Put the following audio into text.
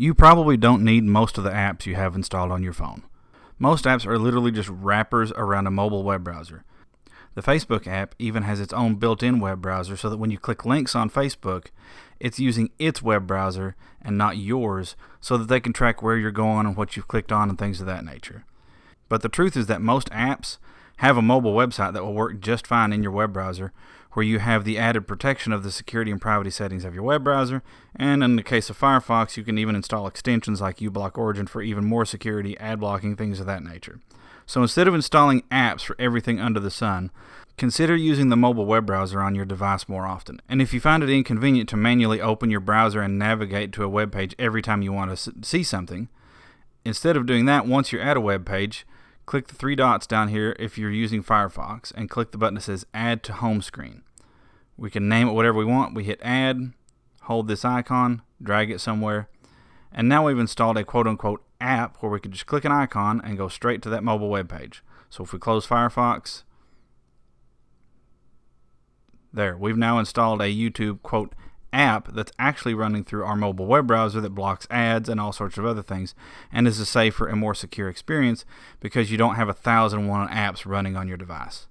You probably don't need most of the apps you have installed on your phone. Most apps are literally just wrappers around a mobile web browser. The Facebook app even has its own built-in web browser so that when you click links on Facebook, it's using its web browser and not yours so that they can track where you're going and what you've clicked on and things of that nature. But the truth is that most apps have a mobile website that will work just fine in your web browser, where you have the added protection of the security and privacy settings of your web browser, and in the case of Firefox, you can even install extensions like uBlock Origin for even more security, ad blocking, things of that nature. So instead of installing apps for everything under the sun, consider using the mobile web browser on your device more often. And if you find it inconvenient to manually open your browser and navigate to a web page every time you want to see something, instead of doing that, once you're at a web page, click the three dots down here if you're using Firefox and click the button that says Add to Home Screen. We can name it whatever we want. We hit Add, hold this icon, drag it somewhere, and now we've installed a quote-unquote app where we can just click an icon and go straight to that mobile web page. So if we close Firefox, there, we've now installed a YouTube quote app that's actually running through our mobile web browser that blocks ads and all sorts of other things and is a safer and more secure experience because you don't have 1,001 apps running on your device.